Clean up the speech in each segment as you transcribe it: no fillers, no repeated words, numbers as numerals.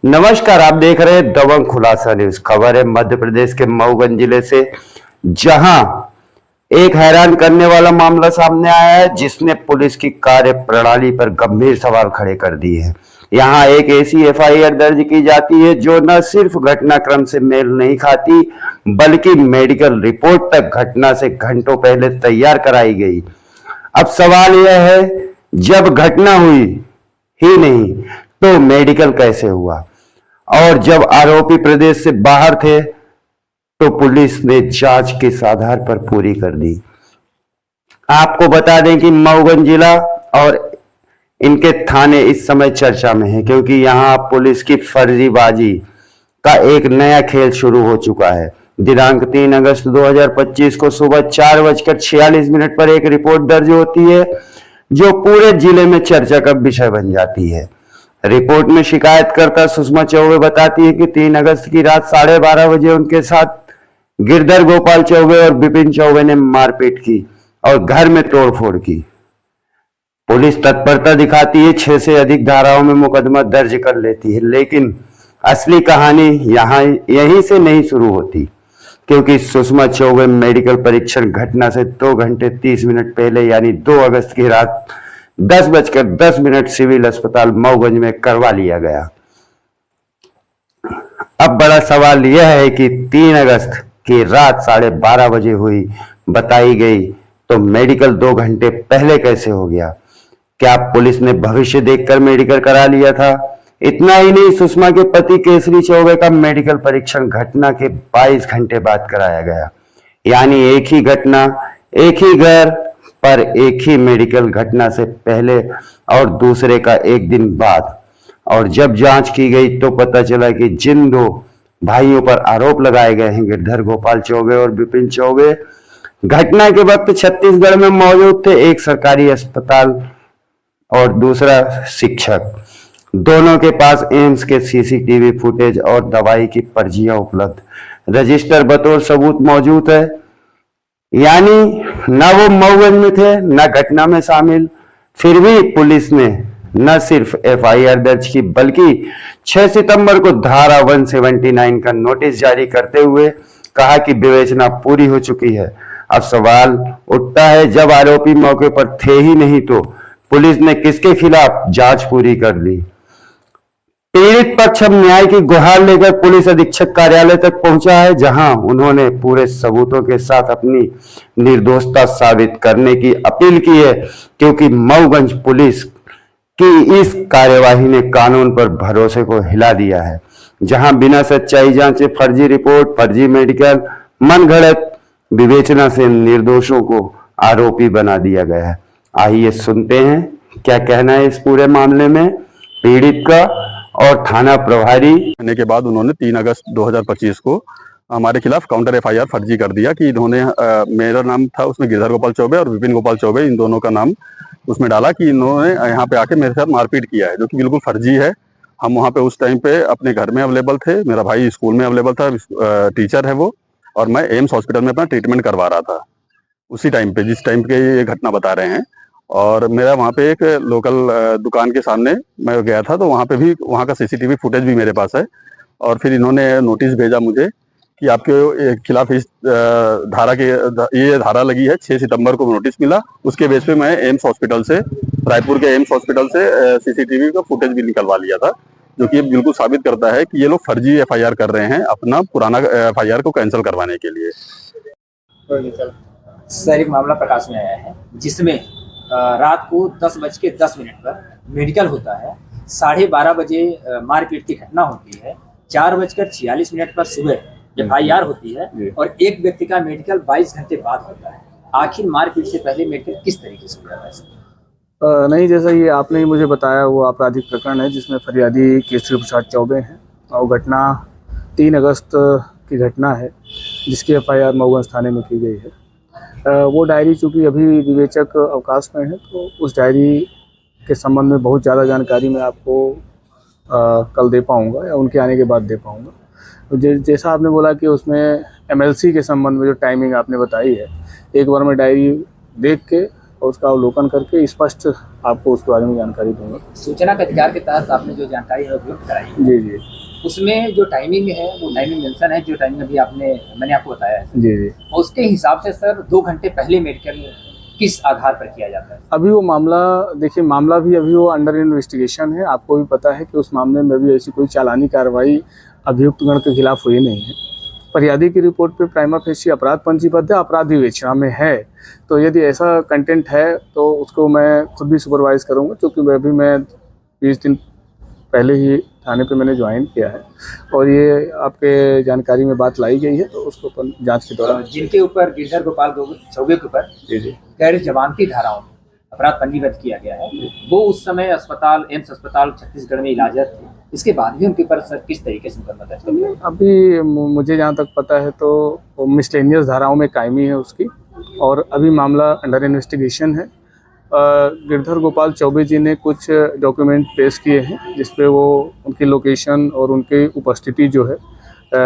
नमस्कार, आप देख रहे हैं दबंग खुलासा न्यूज। खबर है मध्य प्रदेश के मऊगंज जिले से, जहां एक हैरान करने वाला मामला सामने आया है, जिसने पुलिस की कार्य प्रणाली पर गंभीर सवाल खड़े कर दिए हैं। यहां एक ऐसी एफआईआर दर्ज की जाती है जो न सिर्फ घटनाक्रम से मेल नहीं खाती, बल्कि मेडिकल रिपोर्ट तक घटना से घंटों पहले तैयार कराई गई। अब सवाल यह है, जब घटना हुई ही नहीं तो मेडिकल कैसे हुआ? और जब आरोपी प्रदेश से बाहर थे तो पुलिस ने जांच किस आधार पर पूरी कर दी? आपको बता दें कि मऊगंज जिला और इनके थाने इस समय चर्चा में हैं, क्योंकि यहां पुलिस की फर्जीबाजी का एक नया खेल शुरू हो चुका है। दिनांक 3 अगस्त 2025 को सुबह 4:46 पर एक रिपोर्ट दर्ज होती है, जो पूरे जिले में चर्चा का विषय बन जाती है। रिपोर्ट में शिकायतकर्ता सुषमा चौबे बताती है कि 3 अगस्त की रात 12:30 बजे उनके साथ गिरधर गोपाल चौबे और विपिन चौबे ने मारपीट की और घर में तोड़फोड़ की। पुलिस तत्परता दिखाती है, 6 से अधिक धाराओं में मुकदमा दर्ज कर लेती है, लेकिन असली कहानी यहीं से नहीं शुरू होती, क्योंकि सुषमा चौबे मेडिकल परीक्षण घटना से 2 घंटे 30 मिनट पहले यानी 2 अगस्त की रात 10:10 सिविल अस्पताल मऊगंज में करवा लिया गया। अब बड़ा सवाल यह है कि 3 अगस्त की रात 12:30 बजे हुई बताई गई, तो मेडिकल 2 घंटे पहले कैसे हो गया? क्या पुलिस ने भविष्य देखकर मेडिकल करा लिया था? इतना ही नहीं, सुषमा के पति केसरी चौबे का मेडिकल परीक्षण घटना के 22 घंटे बाद कराया गया। यानी एक ही घटना, एक ही घर पर एक ही मेडिकल, घटना से पहले और दूसरे का एक दिन बाद। और जब जांच की गई तो पता चला कि जिन 2 भाइयों पर आरोप लगाए गए हैं, गिरधर गोपाल चौबे और विपिन चौबे, घटना के वक्त छत्तीसगढ़ में मौजूद थे, एक सरकारी अस्पताल और दूसरा शिक्षक। दोनों के पास एम्स के सीसीटीवी फुटेज और दवाई की पर्चियां उपलब्ध, रजिस्टर बतौर सबूत मौजूद है। यानी न वो मऊगंज में थे न घटना में शामिल। फिर भी पुलिस ने न सिर्फ एफआईआर दर्ज की, बल्कि 6 सितंबर को धारा 179 का नोटिस जारी करते हुए कहा कि विवेचना पूरी हो चुकी है। अब सवाल उठता है, जब आरोपी मौके पर थे ही नहीं तो पुलिस ने किसके खिलाफ जांच पूरी कर दी? पीड़ित पक्ष अब न्याय की गुहार लेकर पुलिस अधीक्षक कार्यालय तक पहुंचा है, जहां उन्होंने पूरे सबूतों के साथ अपनी निर्दोषता साबित करने की अपील की है, क्योंकि मऊगंज पुलिस की इस कार्यवाही ने कानून पर भरोसे को हिला दिया है, जहां बिना सच्चाई जांचे फर्जी रिपोर्ट, फर्जी मेडिकल, मनगढ़ंत विवेचना से निर्दोषों को आरोपी बना दिया गया है। आइए सुनते हैं क्या कहना है इस पूरे मामले में पीड़ित का और थाना प्रभारी। होने के बाद उन्होंने 3 अगस्त 2025 को हमारे खिलाफ काउंटर एफआईआर फर्जी कर दिया कि इन्होंने मेरा नाम था उसमें गिरधर गोपाल चौबे और विपिन गोपाल चौबे, इन दोनों का नाम उसमें डाला कि इन्होंने यहाँ पे आके मेरे साथ मारपीट किया है, जो कि बिल्कुल फर्जी है। हम वहाँ पे उस टाइम पे अपने घर में अवेलेबल थे, मेरा भाई स्कूल में अवेलेबल था, टीचर है वो, और मैं एम्स हॉस्पिटल में अपना ट्रीटमेंट करवा रहा था उसी टाइम पे, जिस टाइम पे ये घटना बता रहे हैं। और मेरा वहाँ पे एक लोकल दुकान के सामने मैं गया था, तो वहाँ पे भी वहाँ का सीसीटीवी फुटेज भी मेरे पास है। और फिर इन्होंने नोटिस भेजा मुझे कि आपके खिलाफ इस धारा के ये धारा लगी है। 6 सितंबर को नोटिस मिला, उसके बेस पे मैं एम्स हॉस्पिटल से, रायपुर के एम्स हॉस्पिटल से सीसीटीवी का फुटेज भी निकलवा लिया था, जो कि बिल्कुल साबित करता है कि ये लोग फर्जी एफआईआर कर रहे हैं अपना पुराना एफआईआर को कैंसिल करवाने के लिए। सर, एक मामला प्रकाश में आया है जिसमें रात को 10:10 पर मेडिकल होता है, 12:30 बजे मारपीट की घटना होती है, 4:46 पर सुबह एफआईआर होती है और एक व्यक्ति का मेडिकल 22 घंटे बाद होता है। आखिर मारपीट से पहले मेडिकल किस तरीके से हुआ है? नहीं, जैसा ये आपने ही मुझे बताया, वो आपराधिक प्रकरण है जिसमें फरियादी केसरी प्रसाद चौबे हैं और घटना 3 अगस्त की घटना है, जिसकी एफआईआर मऊगंज थाने में की गई है। वो डायरी चूँकि अभी विवेचक अवकाश में है, तो उस डायरी के संबंध में बहुत ज़्यादा जानकारी मैं आपको कल दे पाऊँगा या उनके आने के बाद दे पाऊँगा। तो जैसा आपने बोला कि उसमें एमएलसी के संबंध में जो टाइमिंग आपने बताई है, एक बार मैं डायरी देख के और उसका अवलोकन करके स्पष्ट आपको उसके बारे में जानकारी दूंगा। सूचना के अधिकार के तहत आपने जो जानकारी है उपलब्ध कराई है, जी जी उसमें जो टाइमिंग है वो टाइमिंग मेंशन है, जो टाइमिंग अभी मैंने आपको बताया है, जी जी। उसके हिसाब से सर 2 घंटे पहले मेडिकल किस आधार पर किया जाता है? अभी वो मामला देखिए, मामला भी अभी वो अंडर इन्वेस्टिगेशन है। आपको भी पता है कि उस मामले में भी ऐसी कोई चालानी कार्रवाई अभियुक्त गण के खिलाफ हुई नहीं है। फरियादी की रिपोर्ट पे प्राइमा फेसी अपराध पंजीबद्ध है, अपराध विवेचना में है। तो यदि ऐसा कंटेंट है तो उसको मैं खुद भी सुपरवाइज करूँगा, क्योंकि मैं 20 दिन पहले ही थाने पे मैंने ज्वाइन किया है और ये आपके जानकारी में बात लाई गई है, तो उसको अपन जांच के दौरान जिनके ऊपर गिरधर गोपाल चौबे के ऊपर जी जी गैर जमानती धाराओं में अपराध पंजीबद्ध किया गया है, वो उस समय एम्स अस्पताल छत्तीसगढ़ में इलाजत थे, इसके बाद भी उनके ऊपर सर किस तरीके से मुकदमा दर्ज किया गया? अभी मुझे जहाँ तक पता है तो मिसलेनियस धाराओं में कायमी है उसकी, और अभी मामला अंडर इन्वेस्टिगेशन है। गिरधर गोपाल चौबे जी ने कुछ डॉक्यूमेंट पेश किए हैं जिसपे वो उनकी लोकेशन और उनकी उपस्थिति जो है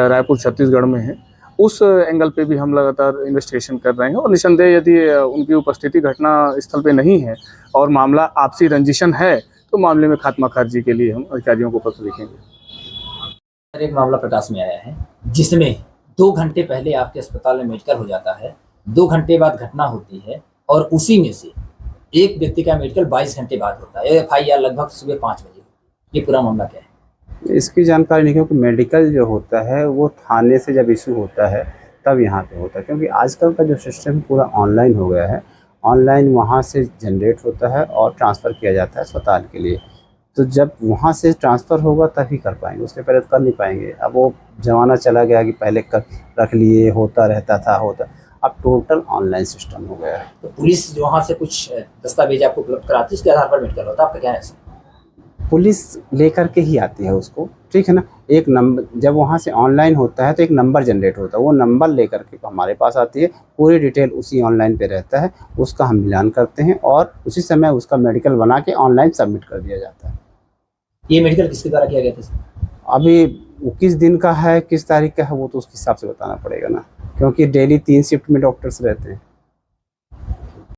रायपुर छत्तीसगढ़ में है, उस एंगल पे भी हम लगातार इन्वेस्टिगेशन कर रहे हैं। और निसंदेह यदि उनकी उपस्थिति घटना स्थल पे नहीं है और मामला आपसी रंजिशन है तो मामले में खात्मा खारिजी के लिए हम अधिकारियों को पत्र लिखेंगे। एक मामला प्रकाश में आया है जिसमें 2 घंटे पहले आपके अस्पताल में मेडिकल हो जाता है, 2 घंटे बाद घटना होती है और उसी में से एक व्यक्ति का मेडिकल 22 घंटे बाद होता है। FIR लगभग सुबह 5 बजे होती है। ये पूरा मामला क्या है? इसकी जानकारी नहीं, क्योंकि मेडिकल जो होता है वो थाने से जब इशू होता है तब यहाँ पे होता है, क्योंकि आजकल का जो सिस्टम पूरा ऑनलाइन हो गया है। ऑनलाइन वहाँ से जनरेट होता है और ट्रांसफ़र किया जाता है अस्पताल के लिए। तो जब वहाँ से ट्रांसफ़र होगा तभी कर पाएंगे, उसके पहले तो कर नहीं पाएंगे। अब वो ज़माना चला गया कि पहले कर रख लिए, होता रहता था, अब टोटल ऑनलाइन सिस्टम हो गया है। तो पुलिस जो वहाँ से कुछ दस्तावेज आपको उपलब्ध कराती है, उसके आधार पर मेडिकल होता है, आपका क्या है? पुलिस लेकर के ही आती है उसको, ठीक है ना। एक नंबर जब वहाँ से ऑनलाइन होता है तो एक नंबर जनरेट होता है, वो नंबर लेकर के हमारे पास आती है, पूरी डिटेल उसी ऑनलाइन पे रहता है, उसका हम मिलान करते हैं और उसी समय उसका मेडिकल बना के ऑनलाइन सबमिट कर दिया जाता है। ये मेडिकल किसके द्वारा किया गया था? अभी वो किस दिन का है, किस तारीख का है, वो तो उसके हिसाब से बताना पड़ेगा ना, क्योंकि डेली 3 शिफ्ट में डॉक्टर्स रहते हैं।